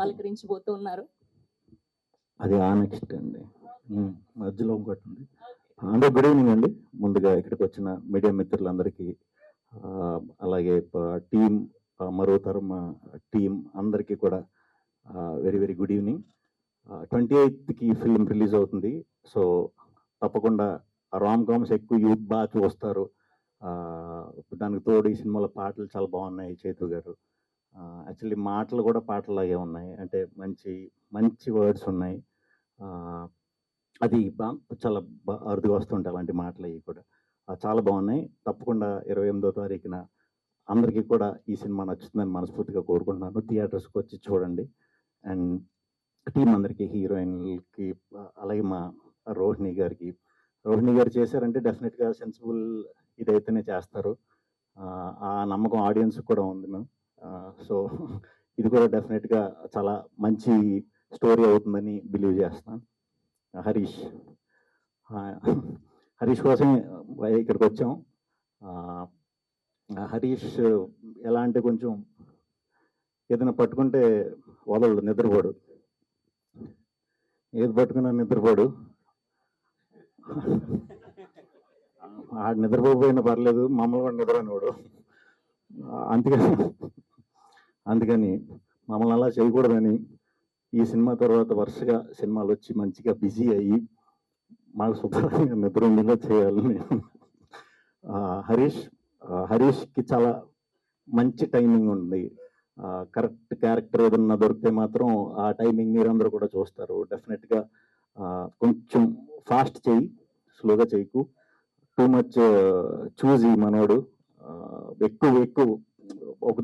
పలకరించబోతూ ఉన్నారు. అది నెక్స్ట్ అండి. మధ్యలో ఇంకోటి ఉంది. అందరూ గుడ్ ఈవినింగ్ అండి. ముందుగా ఇక్కడికి వచ్చిన మీడియా మిత్రులందరికీ, అలాగే టీం, మరో తరం టీం అందరికీ కూడా వెరీ వెరీ గుడ్ ఈవినింగ్. 28కి ఫిల్మ్ రిలీజ్ అవుతుంది. సో తప్పకుండా రామ్ కామ్స్ ఎక్కువ యూత్ బాగా చూస్తారు. దానికి తోడు ఈ సినిమాలో పాటలు చాలా బాగున్నాయి. చైతు గారు యాక్చువల్లీ మాటలు కూడా పాటలాగే ఉన్నాయి, అంటే మంచి మంచి వర్డ్స్ ఉన్నాయి. అది చాలా అరుదుగా వస్తుంటాయి అలాంటి మాటలు. అవి కూడా చాలా బాగున్నాయి. తప్పకుండా 28వ తారీఖున అందరికీ కూడా ఈ సినిమా నచ్చుతుందని మనస్ఫూర్తిగా కోరుకుంటున్నాను. థియేటర్స్కి వచ్చి చూడండి. అండ్ టీం అందరికీ, హీరోయిన్కి, అలాగే మా రోహిణి గారు చేశారంటే డెఫినెట్గా సెన్సిబుల్ ఇదైతేనే చేస్తారు. ఆ నమ్మకం ఆడియన్స్ కూడా ఉంది మ్యామ్. సో ఇది కూడా డెఫినెట్గా చాలా మంచి స్టోరీ అవుతుందని బిలీవ్ చేస్తున్నాను. హరీష్ కోసమే ఇక్కడికి వచ్చాం. హరీష్ ఎలా అంటే కొంచెం ఏదైనా పట్టుకుంటే వదలడు, నిద్రపోడు. ఏది పట్టుకున్నా నిద్రపోడు. ఆడు నిద్రపోయినా పర్లేదు, మమ్మల్ని కూడా నిద్రపోయినవాడు. అందుకని మమ్మల్ని అలా చేయకూడదని ఈ సినిమా తర్వాత వరుసగా సినిమాలు వచ్చి మంచిగా బిజీ అయ్యి మాకు శుభ్రంగా నిద్ర ఉండేలా చేయాలని. హరీష్కి చాలా మంచి టైమింగ్ ఉంది. కరెక్ట్ క్యారెక్టర్ ఏదన్నా దొరికితే మాత్రం ఆ టైమింగ్ మీరందరూ కూడా చూస్తారు. డెఫినెట్గా కొంచెం ఫాస్ట్ చేయి, స్లోగా చేయకు. టూ మచ్ చూసి మనోడు ఎక్కువ ఒకదా